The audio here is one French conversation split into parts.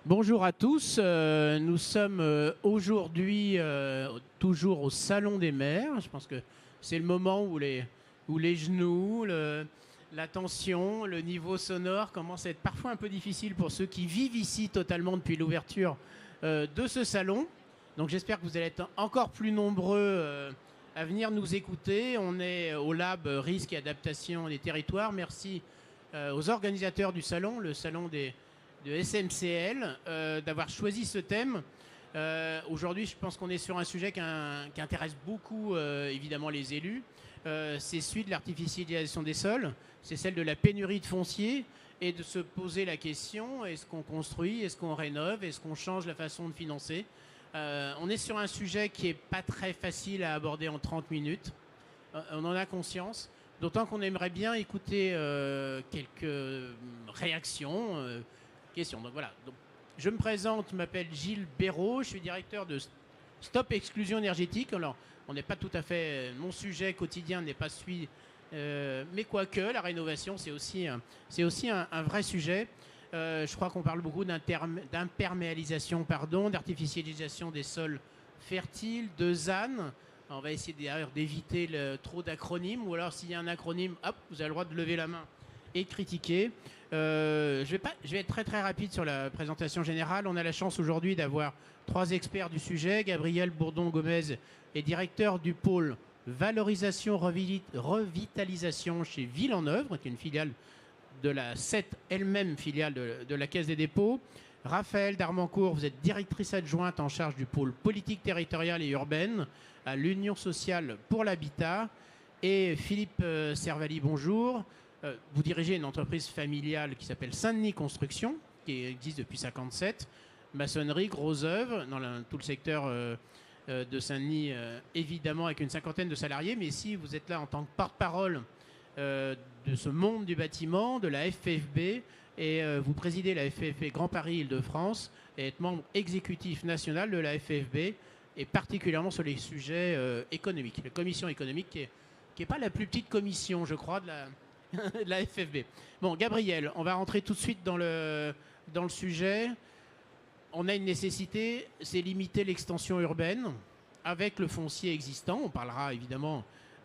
Bonjour à tous, nous sommes aujourd'hui toujours au Salon des maires. Je pense que c'est le moment où les genoux, la tension, le niveau sonore commence à être parfois un peu difficile pour ceux qui vivent ici totalement depuis l'ouverture de ce salon. Donc j'espère que vous allez être encore plus nombreux à venir nous écouter. On est au Lab Risque et Adaptation des Territoires. Merci aux organisateurs du salon, le salon de SMCL, d'avoir choisi ce thème. Aujourd'hui, je pense qu'on est sur un sujet qui intéresse beaucoup, évidemment, les élus. C'est celui de l'artificialisation des sols, c'est celle de la pénurie de foncier et de se poser la question, est-ce qu'on construit, est-ce qu'on rénove, est-ce qu'on change la façon de financer. On est sur un sujet qui n'est pas très facile à aborder en 30 minutes. On en a conscience. D'autant qu'on aimerait bien écouter quelques réactions, questions. Donc voilà. Donc, je me présente, je m'appelle Gilles Béraud, je suis directeur de Stop Exclusion Énergétique. Alors, on n'est pas tout à fait. Mon sujet quotidien n'est pas celui. Mais quoique, la rénovation, c'est aussi un vrai sujet. Je crois qu'on parle beaucoup d'imperméalisation, d'artificialisation des sols fertiles, de ZAN. On va essayer d'ailleurs d'éviter trop d'acronymes, ou alors s'il y a un acronyme, hop, vous avez le droit de lever la main et de critiquer. Je vais être très très rapide sur la présentation générale. On a la chance aujourd'hui d'avoir 3 experts du sujet. Gabriel Bourdon-Gomez est directeur du pôle valorisation revitalisation chez Ville-en-Œuvre, qui est une filiale de la CET, elle-même filiale de la Caisse des dépôts. Raphaël Darmancourt, vous êtes directrice adjointe en charge du pôle politique territoriale et urbaine à l'Union sociale pour l'habitat. Et Philippe Servali, bonjour. Vous dirigez une entreprise familiale qui s'appelle Saint-Denis Construction, qui existe depuis 1957. Maçonnerie, gros œuvre, dans tout le secteur de Saint-Denis, évidemment avec une 50aine de salariés. Mais ici, vous êtes là en tant que porte-parole de ce monde du bâtiment, de la FFB. Et vous présidez la FFB Grand Paris Île-de-France et êtes membre exécutif national de la FFB, et particulièrement sur les sujets économiques. La commission économique qui est pas la plus petite commission, je crois, de la FFB. Bon, Gabriel, on va rentrer tout de suite dans le sujet. On a une nécessité, c'est limiter l'extension urbaine avec le foncier existant. On parlera évidemment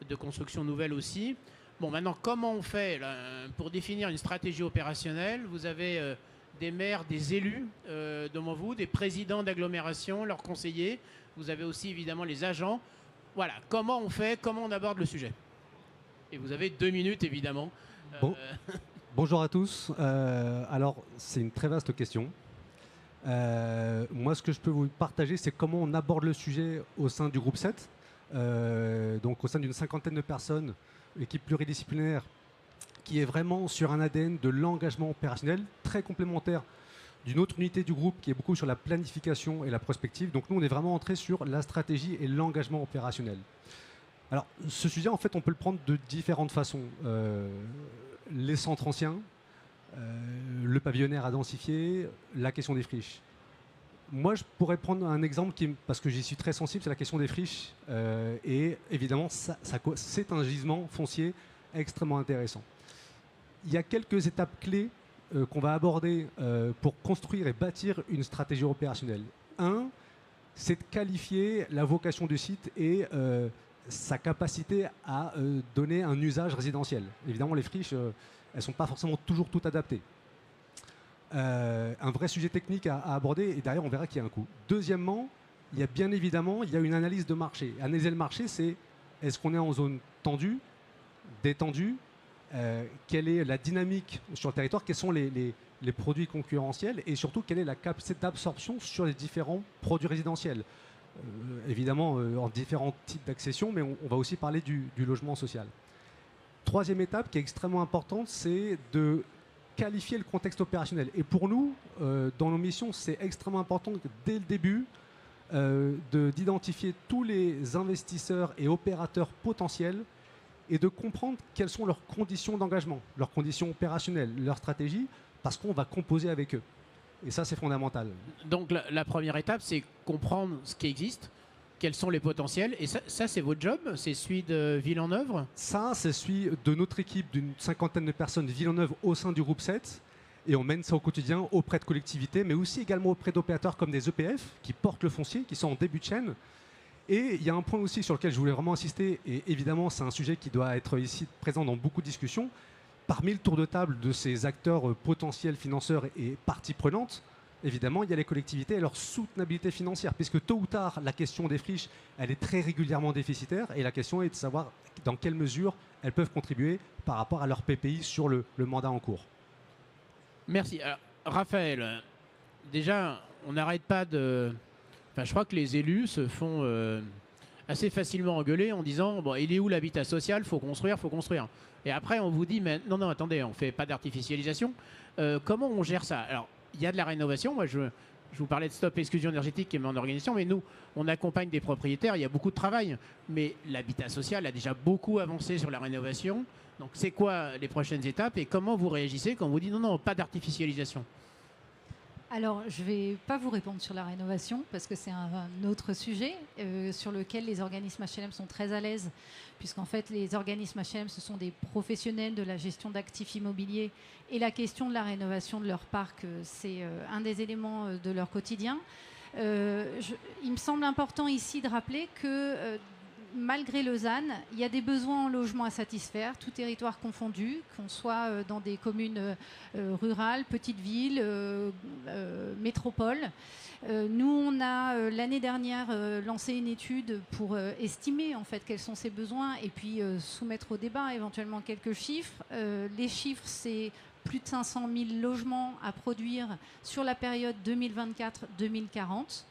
de construction nouvelle aussi. Bon, maintenant, comment on fait là, pour définir une stratégie opérationnelle? Vous avez des maires, des élus devant vous, des présidents d'agglomération, leurs conseillers. Vous avez aussi évidemment les agents. Voilà, comment on fait, comment on aborde le sujet? Et vous avez 2 minutes, évidemment. Bon. Bonjour à tous. Alors, c'est une très vaste question. Moi, ce que je peux vous partager, c'est comment on aborde le sujet au sein du groupe 7. Donc, au sein d'une 50aine de personnes, équipe pluridisciplinaire, qui est vraiment sur un ADN de l'engagement opérationnel, très complémentaire d'une autre unité du groupe qui est beaucoup sur la planification et la prospective. Donc, nous, on est vraiment entré sur la stratégie et l'engagement opérationnel. Alors, ce sujet, en fait, on peut le prendre de différentes façons. Les centres anciens, le pavillonnaire à densifier, la question des friches. Moi, je pourrais prendre un exemple, parce que j'y suis très sensible, c'est la question des friches. Et évidemment, c'est un gisement foncier extrêmement intéressant. Il y a quelques étapes clés qu'on va aborder pour construire et bâtir une stratégie opérationnelle. Un, c'est de qualifier la vocation du site et sa capacité à donner un usage résidentiel. Évidemment, les friches, elles ne sont pas forcément toujours toutes adaptées. Un vrai sujet technique à aborder, et derrière, on verra qu'il y a un coût. Deuxièmement, il y a bien évidemment une analyse de marché. Analyser le marché, c'est est-ce qu'on est en zone tendue, détendue, quelle est la dynamique sur le territoire, quels sont les produits concurrentiels, et surtout, quelle est la capacité d'absorption sur les différents produits résidentiels. Évidemment en différents types d'accession, mais on va aussi parler du logement social. Troisième étape qui est extrêmement importante, c'est de qualifier le contexte opérationnel. Et pour nous, dans nos missions, c'est extrêmement important dès le début d'identifier tous les investisseurs et opérateurs potentiels et de comprendre quelles sont leurs conditions d'engagement, leurs conditions opérationnelles, leur stratégie, parce qu'on va composer avec eux. Et ça, c'est fondamental. Donc la première étape, c'est comprendre ce qui existe, quels sont les potentiels. Et ça c'est votre job? C'est celui de Ville-en-Œuvre? Ça, c'est celui de notre équipe d'une 50aine de personnes Ville-en-Œuvre au sein du groupe 7. Et on mène ça au quotidien auprès de collectivités, mais aussi également auprès d'opérateurs comme des EPF qui portent le foncier, qui sont en début de chaîne. Et il y a un point aussi sur lequel je voulais vraiment insister, et évidemment c'est un sujet qui doit être ici présent dans beaucoup de discussions. Parmi le tour de table de ces acteurs potentiels, financeurs et parties prenantes, évidemment, il y a les collectivités et leur soutenabilité financière, puisque tôt ou tard, la question des friches, elle est très régulièrement déficitaire, et la question est de savoir dans quelle mesure elles peuvent contribuer par rapport à leur PPI sur le mandat en cours. Merci. Alors, Raphaël, déjà, on n'arrête pas de... Enfin, je crois que les élus se font assez facilement engueuler en disant « Bon, il est où l'habitat social ? Faut construire, faut construire. » Et après, on vous dit « Mais non, non, attendez, on ne fait pas d'artificialisation. Comment on gère ça ?» Alors, il y a de la rénovation. Moi, je vous parlais de Stop Exclusion Énergétique qui est mon organisation, mais nous, on accompagne des propriétaires. Il y a beaucoup de travail. Mais l'habitat social a déjà beaucoup avancé sur la rénovation. Donc, c'est quoi les prochaines étapes et comment vous réagissez quand on vous dit non, non, pas d'artificialisation ? Alors, je ne vais pas vous répondre sur la rénovation parce que c'est un autre sujet sur lequel les organismes HLM sont très à l'aise, puisqu'en fait, les organismes HLM, ce sont des professionnels de la gestion d'actifs immobiliers et la question de la rénovation de leur parc, c'est un des éléments de leur quotidien. Il me semble important ici de rappeler que malgré le ZAN, il y a des besoins en logement à satisfaire, tout territoire confondu, qu'on soit dans des communes rurales, petites villes, métropoles. Nous, on a l'année dernière lancé une étude pour estimer en fait quels sont ces besoins et puis soumettre au débat éventuellement quelques chiffres. Les chiffres, c'est plus de 500 000 logements à produire sur la période 2024-2040.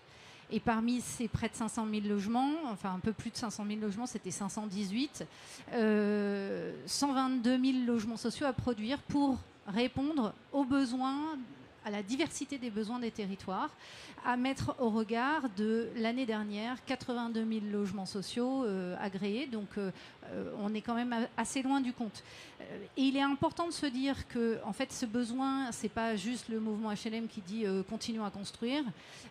Et parmi ces près de 500 000 logements, enfin un peu plus de 500 000 logements, c'était 518, 122 000 logements sociaux à produire pour répondre aux besoins, à la diversité des besoins des territoires, à mettre au regard de l'année dernière, 82 000 logements sociaux agréés. Donc on est quand même assez loin du compte. Et il est important de se dire que en fait, ce besoin, ce n'est pas juste le mouvement HLM qui dit continuons à construire.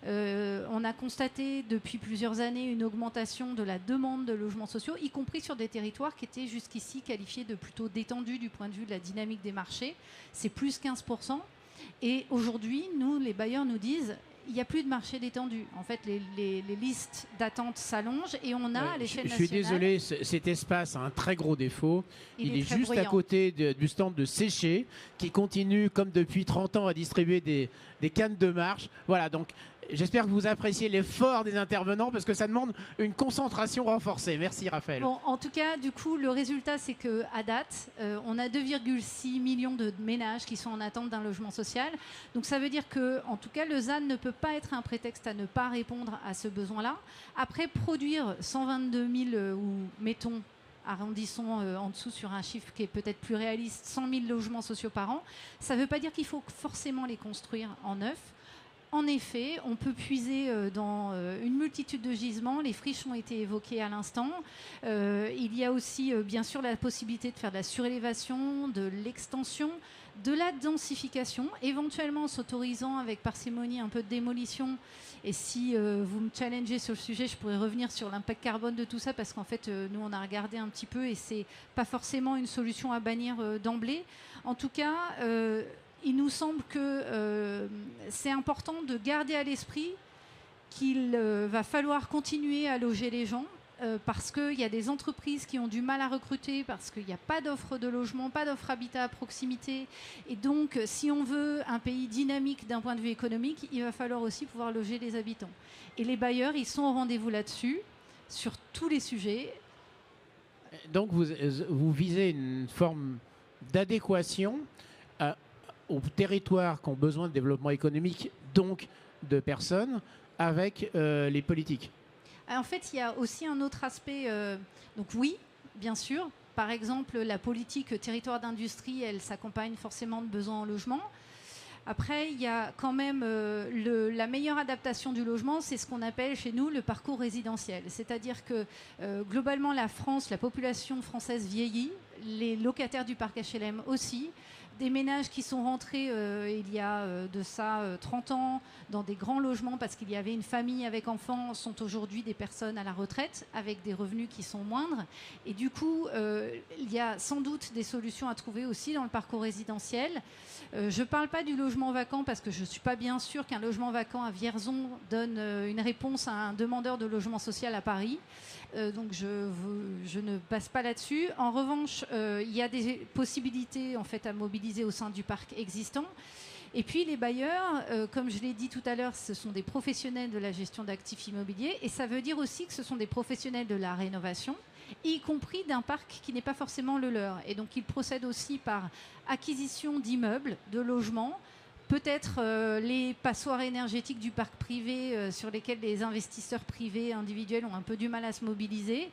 On a constaté depuis plusieurs années une augmentation de la demande de logements sociaux, y compris sur des territoires qui étaient jusqu'ici qualifiés de plutôt détendus du point de vue de la dynamique des marchés. C'est plus 15%. Et aujourd'hui, nous, les bailleurs nous disent il n'y a plus de marché détendu. En fait, les listes d'attente s'allongent et on a à l'échelle nationale... Je suis désolé, cet espace a un très gros défaut. Il est juste bruyant. À côté du stand de Séché qui continue, comme depuis 30 ans, à distribuer des cannes de marche. Voilà, donc j'espère que vous appréciez l'effort des intervenants parce que ça demande une concentration renforcée. Merci Raphaël. Bon, en tout cas, du coup, le résultat, c'est qu'à date, on a 2,6 millions de ménages qui sont en attente d'un logement social. Donc ça veut dire que, en tout cas, le ZAN ne peut pas être un prétexte à ne pas répondre à ce besoin-là. Après, produire 122 000 ou, mettons, arrondissons en dessous sur un chiffre qui est peut-être plus réaliste, 100 000 logements sociaux par an, ça ne veut pas dire qu'il faut forcément les construire en neuf. En effet, on peut puiser dans une multitude de gisements. Les friches ont été évoquées à l'instant. Il y a aussi, bien sûr, la possibilité de faire de la surélévation, de l'extension, de la densification, éventuellement en s'autorisant avec parcimonie un peu de démolition. Et si vous me challengez sur le sujet, je pourrais revenir sur l'impact carbone de tout ça, parce qu'en fait, nous, on a regardé un petit peu et c'est pas forcément une solution à bannir d'emblée. En tout cas... il nous semble que c'est important de garder à l'esprit qu'il va falloir continuer à loger les gens parce qu'il y a des entreprises qui ont du mal à recruter, parce qu'il n'y a pas d'offre de logement, pas d'offre habitat à proximité. Et donc, si on veut un pays dynamique d'un point de vue économique, il va falloir aussi pouvoir loger les habitants. Et les bailleurs, ils sont au rendez-vous là-dessus, sur tous les sujets. Donc, vous visez une forme d'adéquation aux territoires qui ont besoin de développement économique, donc de personnes, avec les politiques. En fait, il y a aussi un autre aspect. Donc oui, bien sûr. Par exemple, la politique territoire d'industrie, elle s'accompagne forcément de besoins en logement. Après, il y a quand même la meilleure adaptation du logement, c'est ce qu'on appelle chez nous le parcours résidentiel. C'est-à-dire que globalement, la population française vieillit, les locataires du parc HLM aussi. des ménages qui sont rentrés il y a de ça 30 ans dans des grands logements parce qu'il y avait une famille avec enfants sont aujourd'hui des personnes à la retraite avec des revenus qui sont moindres. Et du coup, il y a sans doute des solutions à trouver aussi dans le parcours résidentiel. Je ne parle pas du logement vacant parce que je ne suis pas bien sûre qu'un logement vacant à Vierzon donne une réponse à un demandeur de logement social à Paris. Donc je ne passe pas là-dessus. En revanche, il y a des possibilités en fait, à mobiliser au sein du parc existant. Et puis les bailleurs, comme je l'ai dit tout à l'heure, ce sont des professionnels de la gestion d'actifs immobiliers. Et ça veut dire aussi que ce sont des professionnels de la rénovation, y compris d'un parc qui n'est pas forcément le leur. Et donc ils procèdent aussi par acquisition d'immeubles, de logements, peut-être les passoires énergétiques du parc privé sur lesquels les investisseurs privés individuels ont un peu du mal à se mobiliser.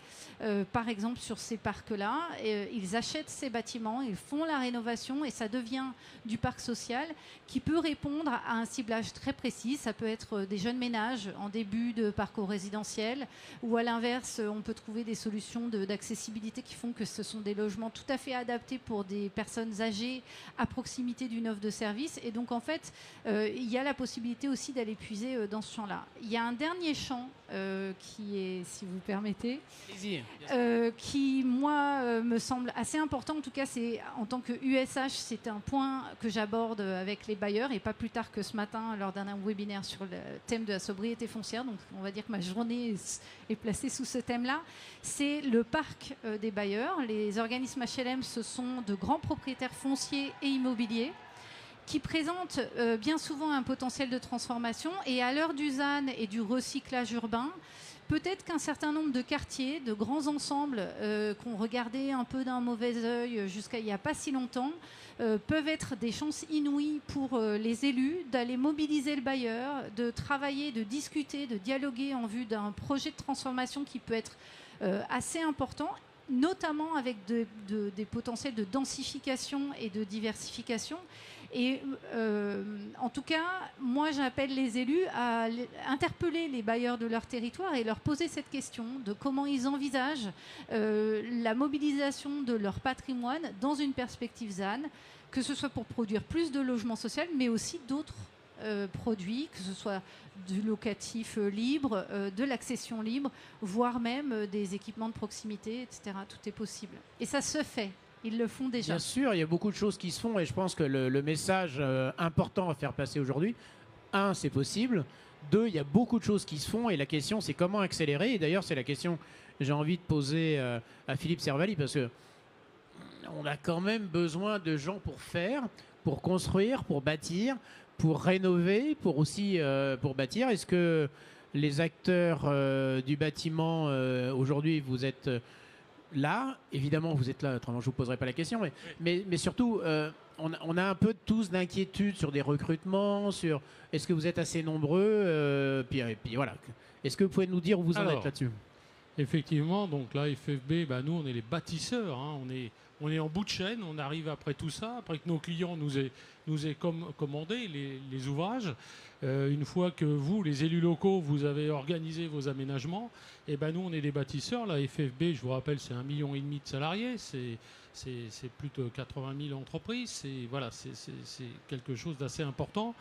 Par exemple, sur ces parcs-là, ils achètent ces bâtiments, ils font la rénovation et ça devient du parc social qui peut répondre à un ciblage très précis. Ça peut être des jeunes ménages en début de parcours résidentiel ou à l'inverse, on peut trouver des solutions d'accessibilité qui font que ce sont des logements tout à fait adaptés pour des personnes âgées à proximité d'une offre de service. Et donc, en fait, il y a la possibilité aussi d'aller puiser dans ce champ-là. Il y a un dernier champ qui est, si vous permettez, qui, moi, me semble assez important. En tout cas, c'est en tant que USH, c'est un point que j'aborde avec les bailleurs et pas plus tard que ce matin lors d'un webinaire sur le thème de la sobriété foncière. Donc, on va dire que ma journée est placée sous ce thème-là. C'est le parc des bailleurs. Les organismes HLM, ce sont de grands propriétaires fonciers et immobiliers qui présentent bien souvent un potentiel de transformation. Et à l'heure du ZAN et du recyclage urbain, peut-être qu'un certain nombre de quartiers, de grands ensembles qu'on regardait un peu d'un mauvais œil jusqu'à il n'y a pas si longtemps, peuvent être des chances inouïes pour les élus d'aller mobiliser le bailleur, de travailler, de discuter, de dialoguer en vue d'un projet de transformation qui peut être assez important, notamment avec des potentiels de densification et de diversification. Et en tout cas, moi j'appelle les élus à interpeller les bailleurs de leur territoire et leur poser cette question de comment ils envisagent la mobilisation de leur patrimoine dans une perspective ZAN, que ce soit pour produire plus de logements sociaux, mais aussi d'autres produits, que ce soit du locatif libre, de l'accession libre, voire même des équipements de proximité, etc. Tout est possible. Et ça se fait. Ils le font déjà. Bien sûr, il y a beaucoup de choses qui se font et je pense que le message important à faire passer aujourd'hui, un, c'est possible. Deux, il y a beaucoup de choses qui se font et la question, c'est comment accélérer. Et d'ailleurs, c'est la question que j'ai envie de poser à Philippe Servalli parce que on a quand même besoin de gens pour faire, pour construire, pour bâtir, pour rénover, pour aussi pour bâtir. Est-ce que les acteurs du bâtiment aujourd'hui, vous êtes là, évidemment, vous êtes là, autrement je ne vous poserai pas la question, mais surtout, on a un peu tous d'inquiétude sur des recrutements, sur est-ce que vous êtes assez nombreux, puis voilà. Est-ce que vous pouvez nous dire où vous en êtes là-dessus? Effectivement, donc là, FFB, nous, on est les bâtisseurs, hein, on est en bout de chaîne, on arrive après tout ça, après que nos clients nous aient commandé les ouvrages. Une fois que vous, les élus locaux, vous avez organisé vos aménagements, et nous, on est les bâtisseurs. La FFB, je vous rappelle, c'est 1,5 million de salariés, c'est plus de 80 000 entreprises, c'est quelque chose d'assez important.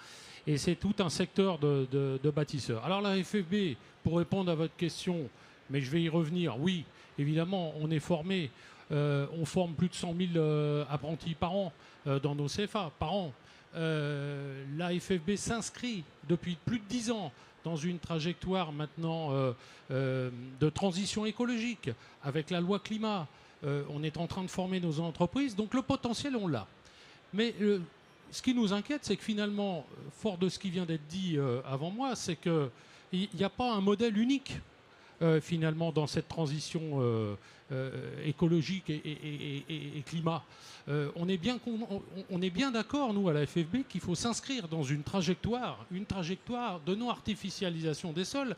Et c'est tout un secteur de bâtisseurs. Alors la FFB, pour répondre à votre question, mais je vais y revenir, oui, évidemment, on est formé. On forme plus de 100 000 apprentis par an dans nos CFA, par an. La FFB s'inscrit depuis plus de 10 ans dans une trajectoire maintenant de transition écologique avec la loi climat. On est en train de former nos entreprises, donc le potentiel, on l'a. Mais ce qui nous inquiète, c'est que finalement, fort de ce qui vient d'être dit avant moi, c'est qu'il n'y a pas un modèle unique finalement dans cette transition écologique et climat. On est bien d'accord, nous, à la FFB, qu'il faut s'inscrire dans une trajectoire de non-artificialisation des sols,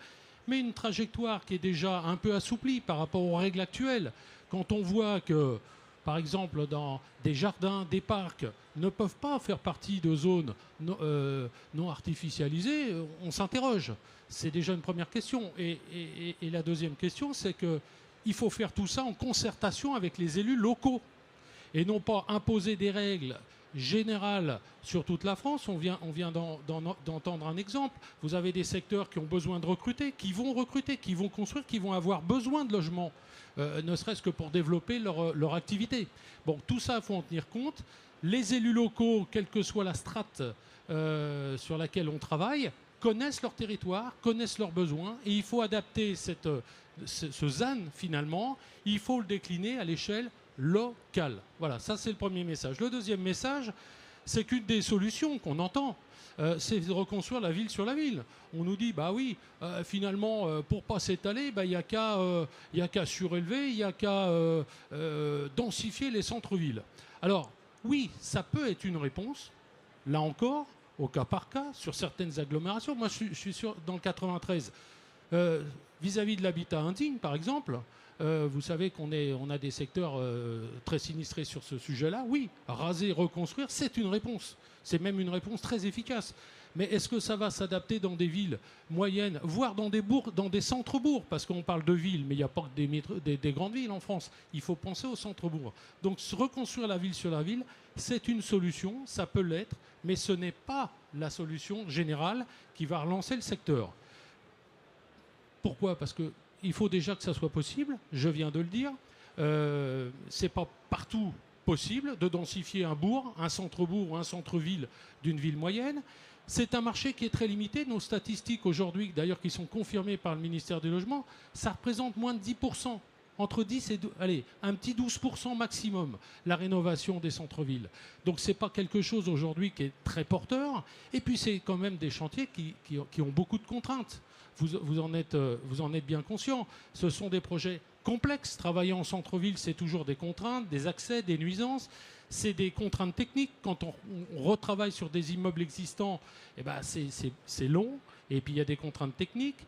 mais une trajectoire qui est déjà un peu assouplie par rapport aux règles actuelles. Quand on voit que, par exemple, dans des jardins, des parcs, ne peuvent pas faire partie de zones non artificialisées, on s'interroge. C'est déjà une première question. Et la deuxième question, c'est qu'il faut faire tout ça en concertation avec les élus locaux et non pas imposer des règles générale sur toute la France. On vient d'entendre un exemple. Vous avez des secteurs qui ont besoin de recruter, qui vont construire, qui vont avoir besoin de logements, ne serait-ce que pour développer leur activité. Bon, tout ça, il faut en tenir compte. Les élus locaux, quelle que soit la strate sur laquelle on travaille, connaissent leur territoire, connaissent leurs besoins, et il faut adapter ce ZAN, finalement, il faut le décliner à l'échelle locale. Voilà, ça c'est le premier message. Le deuxième message, c'est qu'une des solutions qu'on entend, c'est de reconstruire la ville sur la ville. On nous dit, bah oui, finalement, pour pas s'étaler, il n'y a qu'à surélever, il n'y a qu'à densifier les centres-villes. Alors, oui, ça peut être une réponse, là encore, au cas par cas, sur certaines agglomérations. Moi, je suis dans le 93. Vis-à-vis de l'habitat indigne, par exemple, vous savez qu'on a des secteurs très sinistrés sur ce sujet-là. Oui, raser, reconstruire, c'est une réponse. C'est même une réponse très efficace. Mais est-ce que ça va s'adapter dans des villes moyennes, voire dans des centres-bourgs? Parce qu'on parle de villes, mais il n'y a pas que des grandes villes en France. Il faut penser aux centres-bourgs. Donc reconstruire la ville sur la ville, c'est une solution, ça peut l'être, mais ce n'est pas la solution générale qui va relancer le secteur. Pourquoi? Parce qu'il faut déjà que ça soit possible, je viens de le dire. Ce n'est pas partout possible de densifier un bourg, un centre-bourg ou un centre-ville d'une ville moyenne. C'est un marché qui est très limité. Nos statistiques aujourd'hui, d'ailleurs, qui sont confirmées par le ministère du Logement, ça représente moins de 10%. Entre 10 et 12, allez, un petit 12% maximum, la rénovation des centres-villes. Donc ce n'est pas quelque chose aujourd'hui qui est très porteur. Et puis c'est quand même des chantiers qui ont beaucoup de contraintes. Vous en êtes bien conscient. Ce sont des projets complexes. Travailler en centre-ville, c'est toujours des contraintes, des accès, des nuisances. C'est des contraintes techniques. Quand on retravaille sur des immeubles existants, eh ben c'est long. Et puis il y a des contraintes techniques.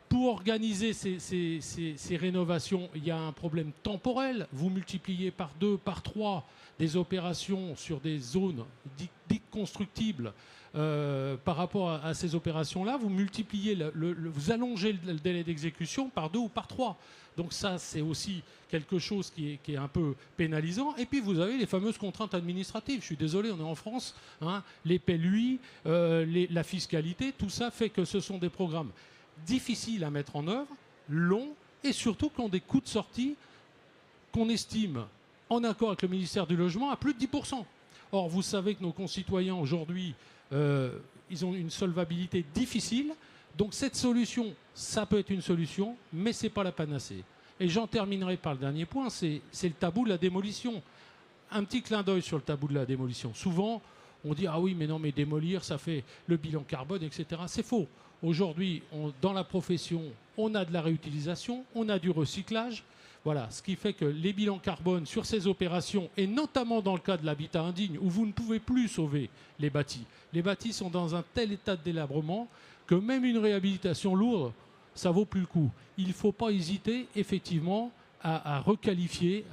Pour organiser ces rénovations, il y a un problème temporel. Vous multipliez par 2, par 3 des opérations sur des zones dites constructibles. Par rapport à ces opérations-là, vous multipliez, vous allongez le délai d'exécution par 2 ou par 3. Donc ça, c'est aussi quelque chose qui est un peu pénalisant. Et puis vous avez les fameuses contraintes administratives. Je suis désolé, on est en France. Hein, les PLUI, la fiscalité, tout ça fait que ce sont des programmes difficiles à mettre en œuvre, longs, et surtout qui ont des coûts de sortie qu'on estime, en accord avec le ministère du Logement, à plus de 10%. Or, vous savez que nos concitoyens aujourd'hui, ils ont une solvabilité difficile. Donc cette solution, ça peut être une solution, mais ce n'est pas la panacée. Et j'en terminerai par le dernier point, c'est le tabou de la démolition. Un petit clin d'œil sur le tabou de la démolition. Souvent, on dit « Ah oui, mais non, mais démolir, ça fait le bilan carbone, etc. » C'est faux. Aujourd'hui, dans la profession, on a de la réutilisation, on a du recyclage. Voilà, ce qui fait que les bilans carbone sur ces opérations, et notamment dans le cas de l'habitat indigne, où vous ne pouvez plus sauver les bâtis sont dans un tel état de délabrement que même une réhabilitation lourde, ça vaut plus le coup. Il ne faut pas hésiter, effectivement, à requalifier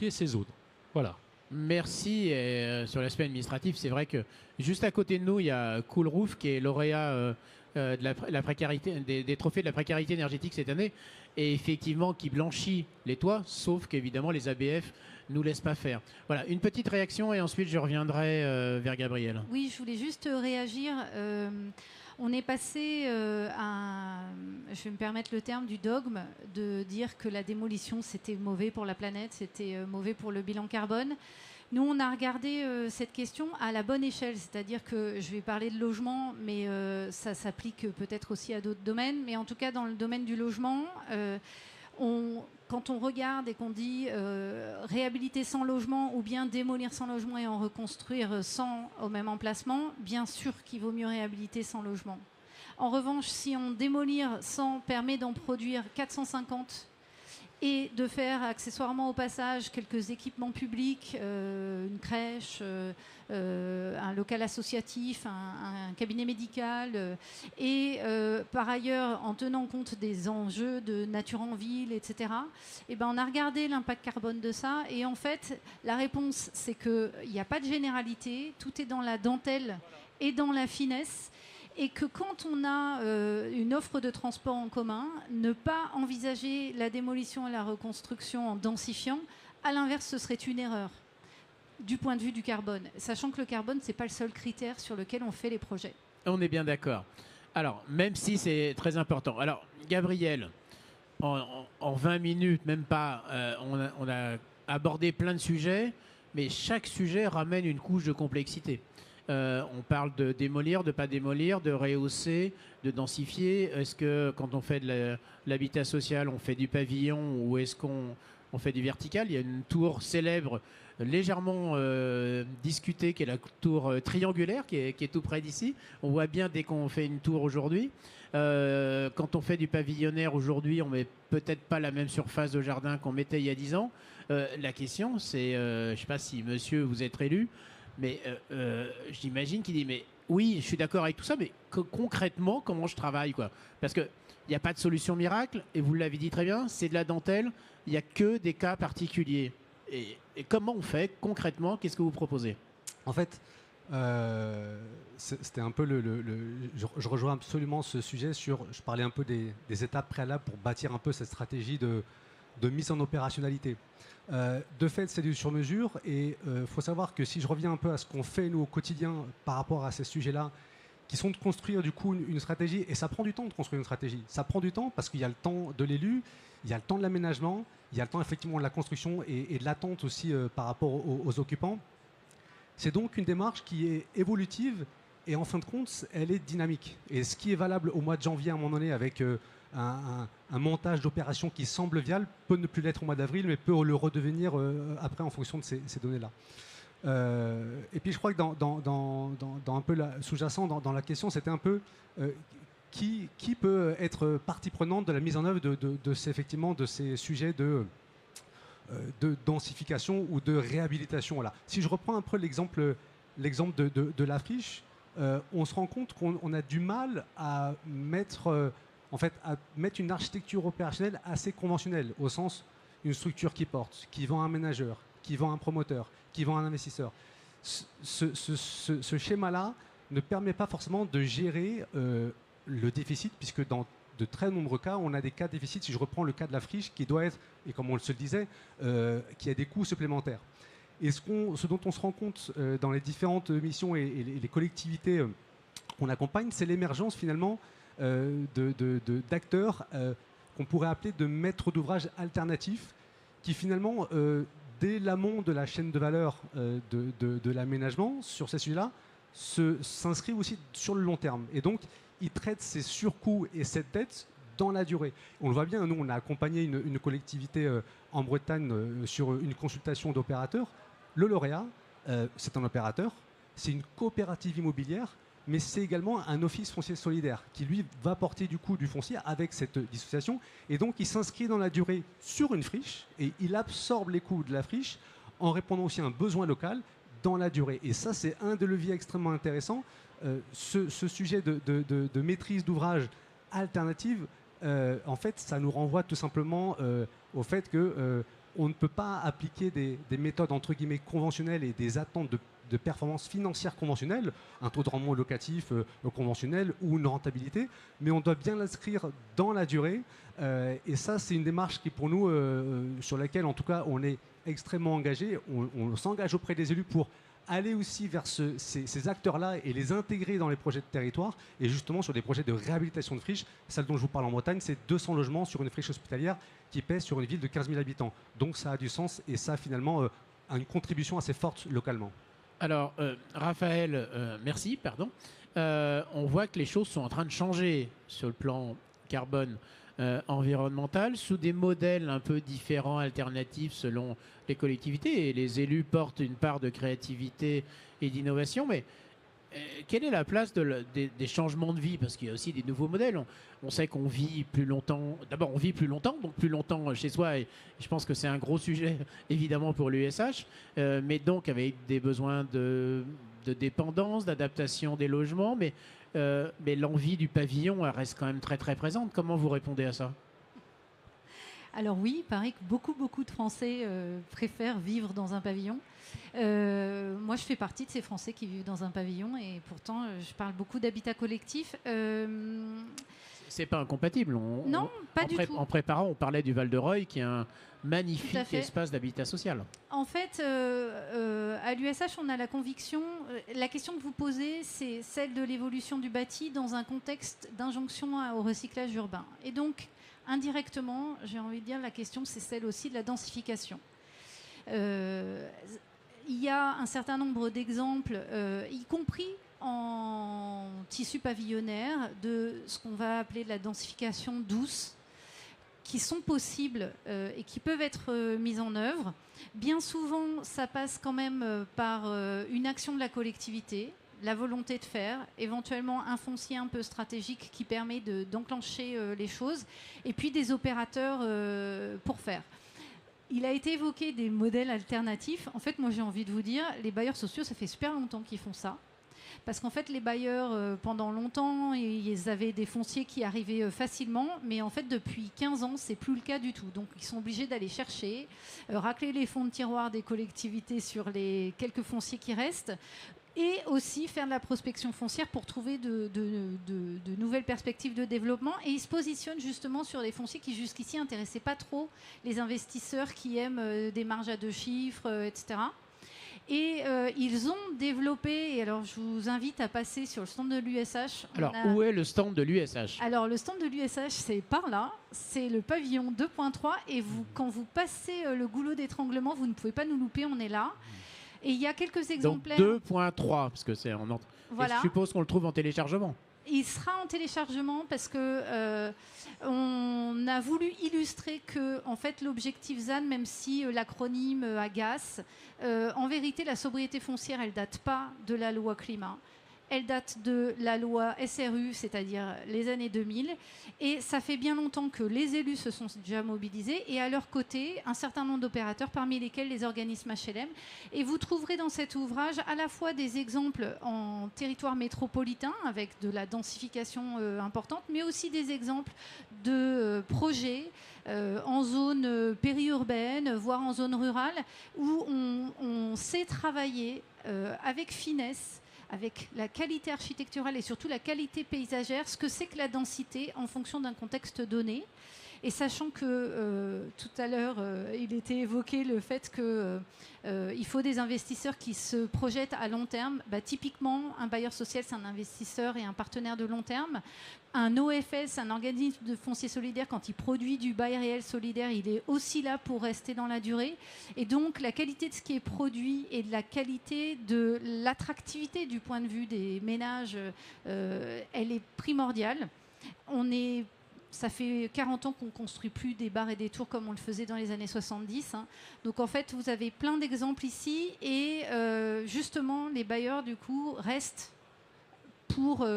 ces zones. Voilà. Merci. Et, sur l'aspect administratif, c'est vrai que juste à côté de nous, il y a Cool Roof qui est lauréat de la précarité, des trophées de la précarité énergétique cette année, et effectivement qui blanchit les toits, sauf qu'évidemment les ABF nous laissent pas faire. Voilà, une petite réaction et ensuite je reviendrai vers Gabriel. Oui, je voulais juste réagir. On est passé à, je vais me permettre le terme, du dogme de dire que la démolition c'était mauvais pour la planète, c'était mauvais pour le bilan carbone. Nous, on a regardé cette question à la bonne échelle, c'est-à-dire que je vais parler de logement, mais ça s'applique peut-être aussi à d'autres domaines. Mais en tout cas, dans le domaine du logement, quand on regarde et qu'on dit réhabiliter sans logement ou bien démolir sans logement et en reconstruire sans au même emplacement, bien sûr qu'il vaut mieux réhabiliter sans logement. En revanche, si on démolir sans permet d'en produire 450 et de faire accessoirement au passage quelques équipements publics, une crèche, un local associatif, un cabinet médical, et par ailleurs en tenant compte des enjeux de nature en ville, etc. Et ben on a regardé l'impact carbone de ça, et en fait la réponse c'est qu'il n'y a pas de généralité, tout est dans la dentelle et dans la finesse. Et que quand on a une offre de transport en commun, ne pas envisager la démolition et la reconstruction en densifiant, à l'inverse, ce serait une erreur. du point de vue du carbone, sachant que le carbone, ce n'est pas le seul critère sur lequel on fait les projets. On est bien d'accord. Alors, même si c'est très important. Alors, Gabriel, en 20 minutes, même pas, on a abordé plein de sujets, mais chaque sujet ramène une couche de complexité. On parle de démolir, de pas démolir, de rehausser, de densifier. Est-ce que quand on fait de l'habitat social, on fait du pavillon ou est-ce qu'on fait du vertical? Il y a une tour célèbre, légèrement discutée, qui est la tour triangulaire, qui est tout près d'ici. On voit bien dès qu'on fait une tour aujourd'hui. Quand on fait du pavillonnaire aujourd'hui, on met peut-être pas la même surface de jardin qu'on mettait il y a 10 ans. La question, c'est, je ne sais pas si monsieur, vous êtes élu, mais j'imagine qu'il dit, mais oui, je suis d'accord avec tout ça, mais concrètement, comment je travaille, quoi? Parce qu'il n'y a pas de solution miracle, et vous l'avez dit très bien, c'est de la dentelle, il n'y a que des cas particuliers. Et comment on fait concrètement? Qu'est-ce que vous proposez? En fait, c'était un peu je rejoins absolument ce sujet je parlais un peu des étapes préalables pour bâtir un peu cette stratégie de mise en opérationnalité. De fait, c'est du sur-mesure et il faut savoir que si je reviens un peu à ce qu'on fait nous au quotidien par rapport à ces sujets-là, qui sont de construire du coup une stratégie, et ça prend du temps de construire une stratégie. Ça prend du temps parce qu'il y a le temps de l'élu, il y a le temps de l'aménagement, il y a le temps effectivement de la construction et de l'attente aussi par rapport aux occupants. C'est donc une démarche qui est évolutive et en fin de compte, elle est dynamique. Et ce qui est valable au mois de janvier à un moment donné avec un montage d'opération qui semble viable peut ne plus l'être au mois d'avril, mais peut le redevenir après en fonction de ces données-là. Et puis je crois que dans un peu sous-jacent dans la question, c'était un peu qui peut être partie prenante de la mise en œuvre effectivement de ces sujets de densification ou de réhabilitation. Voilà. Si je reprends un peu l'exemple de la friche, on se rend compte qu'on a du mal à mettre une architecture opérationnelle assez conventionnelle, au sens une structure qui porte, qui vend un ménageur, qui vend un promoteur, qui vend un investisseur. Ce schéma-là ne permet pas forcément de gérer le déficit, puisque dans de très nombreux cas, on a des cas de déficit. Si je reprends le cas de la friche, qui doit être, et comme on se le disait, qui a des coûts supplémentaires. Et ce dont on se rend compte dans les différentes missions et les collectivités qu'on accompagne, c'est l'émergence finalement d'acteurs qu'on pourrait appeler de maîtres d'ouvrage alternatifs, qui finalement, dès l'amont de la chaîne de valeur de l'aménagement, sur ces sujets-là, s'inscrivent aussi sur le long terme. Et donc, ils traitent ces surcoûts et cette dette dans la durée. On le voit bien, nous, on a accompagné une collectivité en Bretagne sur une consultation d'opérateurs. Le lauréat, c'est un opérateur, c'est une coopérative immobilière, mais c'est également un office foncier solidaire qui, lui, va porter du coup du foncier avec cette dissociation. Et donc, il s'inscrit dans la durée sur une friche et il absorbe les coûts de la friche en répondant aussi à un besoin local dans la durée. Et ça, c'est un des leviers extrêmement intéressants. Ce sujet de maîtrise d'ouvrage alternative, en fait, ça nous renvoie tout simplement au fait qu'on ne peut pas appliquer des méthodes entre guillemets conventionnelles et des attentes de performance financière conventionnelle, un taux de rendement locatif conventionnel ou une rentabilité, mais on doit bien l'inscrire dans la durée. Et ça, c'est une démarche qui, pour nous, sur laquelle, en tout cas, on est extrêmement engagé. On s'engage auprès des élus pour aller aussi vers ces acteurs-là et les intégrer dans les projets de territoire, et justement sur des projets de réhabilitation de friches. Celle dont je vous parle en Bretagne, c'est 200 logements sur une friche hospitalière qui pèse sur une ville de 15 000 habitants. Donc ça a du sens et ça, finalement, a une contribution assez forte localement. Alors, Raphaël, merci, pardon. On voit que les choses sont en train de changer sur le plan carbone environnemental, sous des modèles un peu différents, alternatifs selon les collectivités. Et les élus portent une part de créativité et d'innovation. Mais quelle est la place des changements de vie? Parce qu'il y a aussi des nouveaux modèles. On sait qu'on vit plus longtemps. D'abord, on vit plus longtemps, donc plus longtemps chez soi. Et je pense que c'est un gros sujet, évidemment, pour l'USH. Mais donc, avec des besoins de dépendance, d'adaptation des logements. Mais l'envie du pavillon, elle reste quand même très, très présente. Comment vous répondez à ça? Alors oui, il paraît que beaucoup de Français préfèrent vivre dans un pavillon. Moi, je fais partie de ces Français qui vivent dans un pavillon et pourtant, je parle beaucoup d'habitat collectif. c'est pas incompatible. Non, pas du tout. En préparant, on parlait du Val-de-Reuil, qui est un Tout à magnifique fait. espace d'habitat social. En fait, à l'USH, on a la conviction, la question que vous posez, c'est celle de l'évolution du bâti dans un contexte d'injonction au recyclage urbain. Et donc, indirectement, j'ai envie de dire, la question, c'est celle aussi de la densification. Il y a un certain nombre d'exemples, y compris en tissu pavillonnaire, de ce qu'on va appeler de la densification douce, qui sont possibles et qui peuvent être mises en œuvre. Bien souvent, ça passe quand même par une action de la collectivité, la volonté de faire, éventuellement un foncier un peu stratégique qui permet d'enclencher les choses, et puis des opérateurs pour faire. Il a été évoqué des modèles alternatifs. En fait, moi, j'ai envie de vous dire, les bailleurs sociaux, ça fait super longtemps qu'ils font ça. Parce qu'en fait, les bailleurs, pendant longtemps, ils avaient des fonciers qui arrivaient facilement. Mais en fait, depuis 15 ans, c'est plus le cas du tout. Donc, ils sont obligés d'aller chercher, racler les fonds de tiroir des collectivités sur les quelques fonciers qui restent. Et aussi faire de la prospection foncière pour trouver de nouvelles perspectives de développement. Et ils se positionnent justement sur des fonciers qui jusqu'ici n'intéressaient pas trop les investisseurs qui aiment des marges à 2 chiffres, etc. Et ils ont développé, et alors je vous invite à passer sur le stand de l'USH. Alors, où est le stand de l'USH? Alors, le stand de l'USH, c'est par là, c'est le pavillon 2.3, et quand vous passez le goulot d'étranglement, vous ne pouvez pas nous louper, on est là. Et il y a quelques exemplaires. Donc 2.3, parce que c'est en Voilà. Je suppose qu'on le trouve en téléchargement. Il sera en téléchargement parce que on a voulu illustrer que, en fait, l'objectif ZAN, même si l'acronyme agace, en vérité, la sobriété foncière, elle date pas de la loi climat. Elle date de la loi SRU, c'est-à-dire les années 2000. Et ça fait bien longtemps que les élus se sont déjà mobilisés. Et à leur côté, un certain nombre d'opérateurs, parmi lesquels les organismes HLM. Et vous trouverez dans cet ouvrage à la fois des exemples en territoire métropolitain, avec de la densification importante, mais aussi des exemples de projets en zone périurbaine, voire en zone rurale, où on sait travailler avec finesse, avec la qualité architecturale et surtout la qualité paysagère, ce que c'est que la densité en fonction d'un contexte donné. Et sachant que tout à l'heure, il était évoqué le fait qu'il faut des investisseurs qui se projettent à long terme. Bah, typiquement, un bailleur social, c'est un investisseur et un partenaire de long terme. Un OFS, un organisme de foncier solidaire, quand il produit du bail réel solidaire, il est aussi là pour rester dans la durée. Et donc, la qualité de ce qui est produit et de la qualité de l'attractivité du point de vue des ménages, elle est primordiale. Ça fait 40 ans qu'on ne construit plus des bars et des tours comme on le faisait dans les années 70. Hein. Donc en fait, vous avez plein d'exemples ici. Et justement, les bailleurs, du coup, restent pour,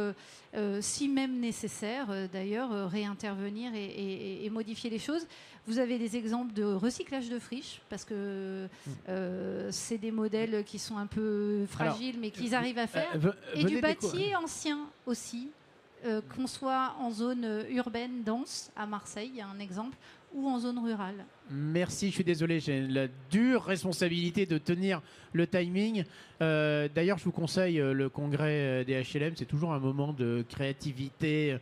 si même nécessaire, d'ailleurs, réintervenir et modifier les choses. Vous avez des exemples de recyclage de friches, parce que c'est des modèles qui sont un peu fragiles, mais qu'ils arrivent à faire. Et du bâti ancien aussi. Qu'on soit en zone urbaine dense, à Marseille, il y a un exemple, ou en zone rurale. Merci, je suis désolé, j'ai la dure responsabilité de tenir le timing. D'ailleurs, je vous conseille le congrès des HLM, c'est toujours un moment de créativité,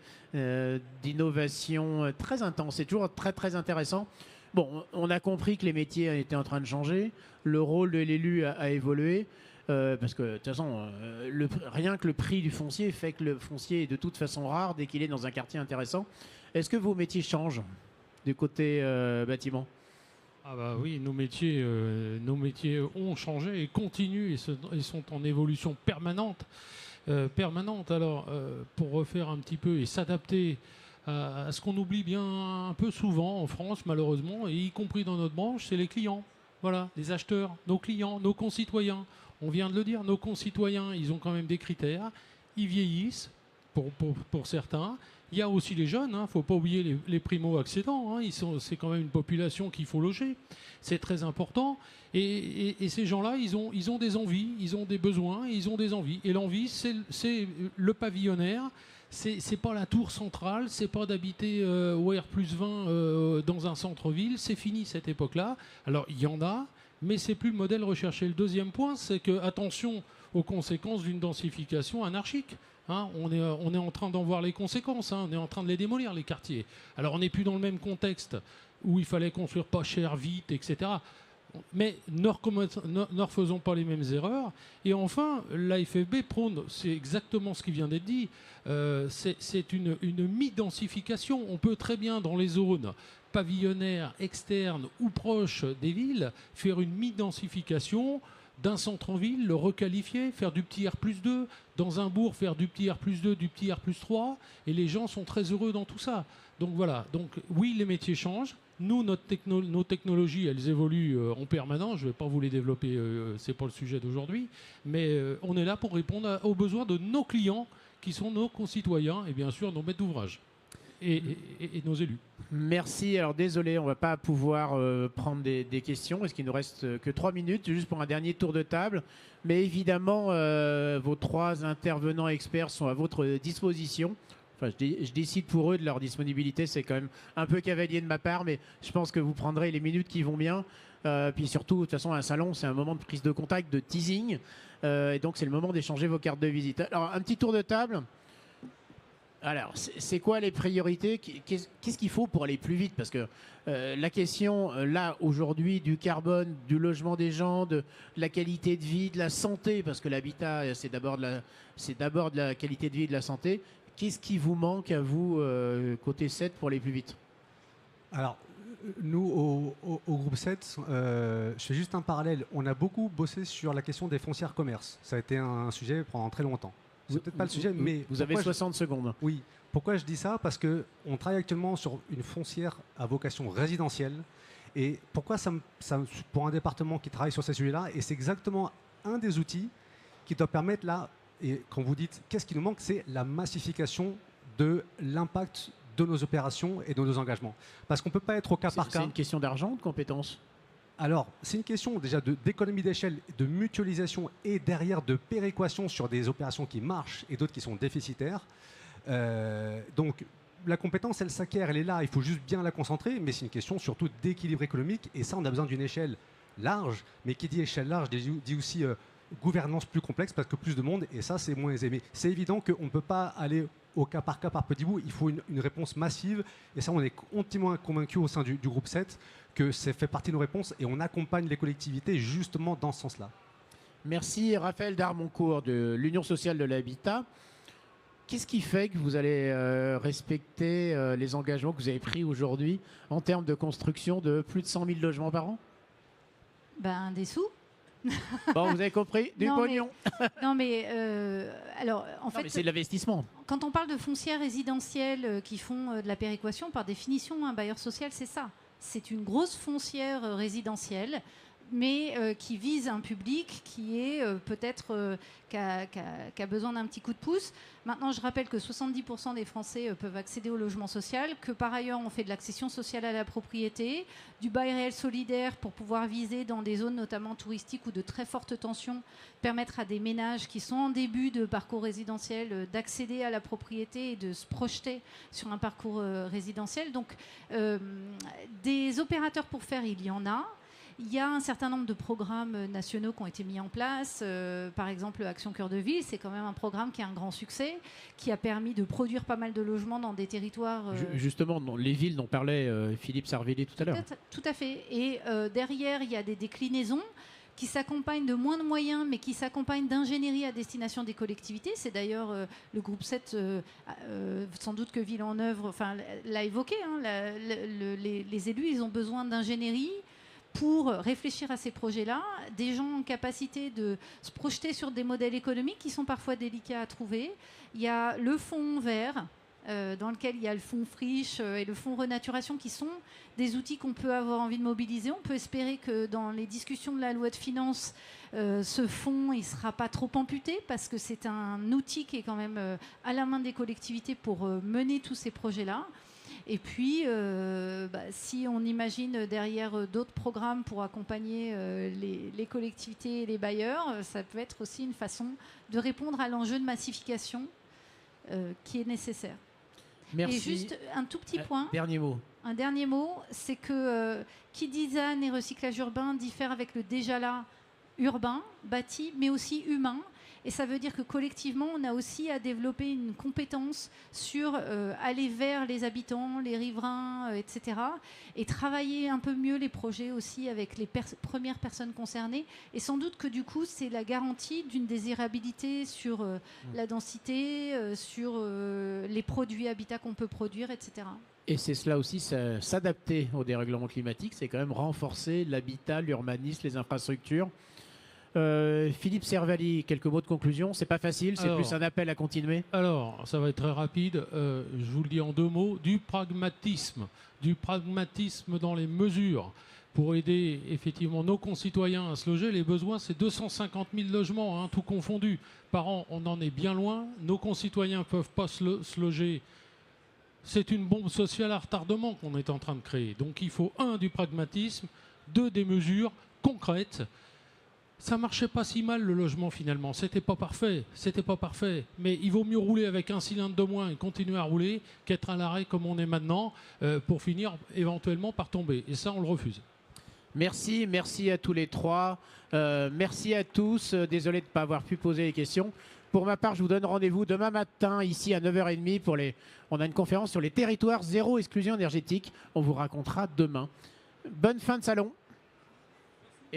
d'innovation très intense, c'est toujours très très intéressant. Bon, on a compris que les métiers étaient en train de changer, le rôle de l'élu a évolué. Parce que de toute façon, rien que le prix du foncier fait que le foncier est de toute façon rare dès qu'il est dans un quartier intéressant. Est-ce que vos métiers changent du côté bâtiment? Ah bah oui, nos métiers ont changé et continuent et sont en évolution permanente. Alors, pour refaire un petit peu et s'adapter à ce qu'on oublie bien un peu souvent en France, malheureusement, et y compris dans notre branche, c'est les clients. Voilà, les acheteurs, nos clients, nos concitoyens. On vient de le dire, nos concitoyens, ils ont quand même des critères. Ils vieillissent, pour certains. Il y a aussi les jeunes, il ne faut pas oublier les primo-accédants. C'est quand même une population qu'il faut loger. C'est très important. Et ces gens-là, ils ont des envies, ils ont des besoins, ils ont des envies. Et l'envie, c'est le pavillonnaire. C'est pas la tour centrale, c'est pas d'habiter au R+20 dans un centre-ville. C'est fini cette époque-là. Alors, il y en a, mais c'est plus le modèle recherché. Le deuxième point, c'est que attention aux conséquences d'une densification anarchique. hein. On est en train d'en voir les conséquences, hein. On est en train de les démolir, les quartiers. Alors on n'est plus dans le même contexte où il fallait construire pas cher, vite, etc. Mais ne refaisons pas les mêmes erreurs. Et enfin, la FFB prône, c'est exactement ce qui vient d'être dit, c'est une mi-densification. On peut très bien, dans les zones pavillonnaires, externes ou proches des villes, faire une mi-densification d'un centre-ville, le requalifier, faire du petit R+2, dans un bourg, faire du petit R+2, du petit R+3, et les gens sont très heureux dans tout ça. Donc voilà, donc oui, les métiers changent. Nous, nos technologies, elles évoluent en permanence. Je ne vais pas vous les développer, c'est pas le sujet d'aujourd'hui. Mais on est là pour répondre aux besoins de nos clients, qui sont nos concitoyens, et bien sûr nos maîtres d'ouvrage et nos élus. Merci. Alors désolé, on ne va pas pouvoir prendre des questions, parce qu'il nous reste que 3 minutes, juste pour un dernier tour de table. Mais évidemment, vos 3 intervenants experts sont à votre disposition. Enfin, je décide pour eux de leur disponibilité, c'est quand même un peu cavalier de ma part, mais je pense que vous prendrez les minutes qui vont bien. Puis surtout, de toute façon, un salon, c'est un moment de prise de contact, de teasing. Et donc, c'est le moment d'échanger vos cartes de visite. Alors, un petit tour de table. Alors, c'est quoi les priorités? Qu'est-ce qu'il faut pour aller plus vite? Parce que la question, là, aujourd'hui, du carbone, du logement des gens, de la qualité de vie, de la santé, parce que l'habitat, c'est d'abord de la qualité de vie et de la santé. Qu'est-ce qui vous manque à vous, côté 7, pour aller plus vite? Alors, nous, au groupe 7, je fais juste un parallèle. On a beaucoup bossé sur la question des foncières commerces. Ça a été un sujet pendant très longtemps. C'est peut-être pas le sujet, mais... Vous avez 60 secondes. Oui. Pourquoi je dis ça? Parce qu'on travaille actuellement sur une foncière à vocation résidentielle. Et pourquoi pour un département qui travaille sur ces sujets-là, et c'est exactement un des outils qui doit permettre là... Et quand vous dites qu'est-ce qui nous manque, c'est la massification de l'impact de nos opérations et de nos engagements. Parce qu'on ne peut pas être au cas par cas. C'est une question d'argent, de compétences? Alors, c'est une question déjà d'économie d'échelle, de mutualisation et derrière de péréquation sur des opérations qui marchent et d'autres qui sont déficitaires. Donc, la compétence, elle s'acquiert, elle est là, il faut juste bien la concentrer, mais c'est une question surtout d'équilibre économique. Et ça, on a besoin d'une échelle large, mais qui dit échelle large dit aussi... gouvernance plus complexe parce que plus de monde, et ça c'est moins aisé. Mais c'est évident qu'on ne peut pas aller au cas par petit bout, il faut une réponse massive, et ça on est intimement convaincu au sein du groupe 7 que ça fait partie de nos réponses, et on accompagne les collectivités justement dans ce sens-là. Merci Raphaël Darmoncourt de l'Union sociale de l'habitat. Qu'est-ce qui fait que vous allez respecter les engagements que vous avez pris aujourd'hui en termes de construction de plus de 100 000 logements par an? Des sous. Bon, vous avez compris, du pognon. Alors, en fait, c'est de l'investissement. Quand on parle de foncières résidentielles qui font de la péréquation, par définition, un bailleur social, c'est ça. C'est une grosse foncière résidentielle, mais qui vise un public qui est peut-être qui a besoin d'un petit coup de pouce. Maintenant, je rappelle que 70% des Français peuvent accéder au logement social, que par ailleurs, on fait de l'accession sociale à la propriété, du bail réel solidaire pour pouvoir viser dans des zones notamment touristiques ou de très forte tension, permettre à des ménages qui sont en début de parcours résidentiel d'accéder à la propriété et de se projeter sur un parcours résidentiel. Donc, des opérateurs pour faire, il y en a. Il y a un certain nombre de programmes nationaux qui ont été mis en place. Par exemple, Action Cœur de Ville, c'est quand même un programme qui a un grand succès, qui a permis de produire pas mal de logements dans des territoires... Justement, les villes dont parlait Philippe Sarvelli tout à l'heure. Tout à fait. Et derrière, il y a des déclinaisons qui s'accompagnent de moins de moyens, mais qui s'accompagnent d'ingénierie à destination des collectivités. C'est d'ailleurs le groupe 7, sans doute que Villeneuve l'a évoqué. Hein, les élus, ils ont besoin d'ingénierie pour réfléchir à ces projets-là, des gens en capacité de se projeter sur des modèles économiques qui sont parfois délicats à trouver. Il y a le fonds vert, dans lequel il y a le fonds friche et le fonds renaturation, qui sont des outils qu'on peut avoir envie de mobiliser. On peut espérer que dans les discussions de la loi de finances, ce fonds il ne sera pas trop amputé, parce que c'est un outil qui est quand même à la main des collectivités pour mener tous ces projets-là. Et puis, si on imagine derrière d'autres programmes pour accompagner les collectivités et les bailleurs, ça peut être aussi une façon de répondre à l'enjeu de massification qui est nécessaire. Merci. Et juste un tout petit point. Dernier mot. Un dernier mot, c'est que qui dit ZAN et recyclage urbain diffère avec le déjà là urbain, bâti, mais aussi humain. Et ça veut dire que collectivement, on a aussi à développer une compétence sur aller vers les habitants, les riverains, etc. Et travailler un peu mieux les projets aussi avec les premières personnes concernées. Et sans doute que du coup, c'est la garantie d'une désirabilité sur la densité, sur les produits habitat qu'on peut produire, etc. Et c'est cela aussi, s'adapter au dérèglement climatique, c'est quand même renforcer l'habitat, l'urbanisme, les infrastructures. Philippe Servali, quelques mots de conclusion. C'est pas facile, c'est plus un appel à continuer. Alors, ça va être très rapide. Je vous le dis en 2 mots. Du pragmatisme dans les mesures pour aider effectivement nos concitoyens à se loger. Les besoins, c'est 250 000 logements, hein, tout confondu. Par an, on en est bien loin. Nos concitoyens ne peuvent pas se loger. C'est une bombe sociale à retardement qu'on est en train de créer. Donc il faut 1, du pragmatisme, 2, des mesures concrètes. Ça marchait pas si mal le logement finalement, c'était pas parfait, mais il vaut mieux rouler avec un cylindre de moins et continuer à rouler qu'être à l'arrêt comme on est maintenant pour finir éventuellement par tomber. Et ça, on le refuse. Merci à tous les 3. Merci à tous. Désolé de ne pas avoir pu poser les questions. Pour ma part, je vous donne rendez-vous demain matin ici à 9h30 pour on a une conférence sur les territoires zéro exclusion énergétique. On vous racontera demain. Bonne fin de salon.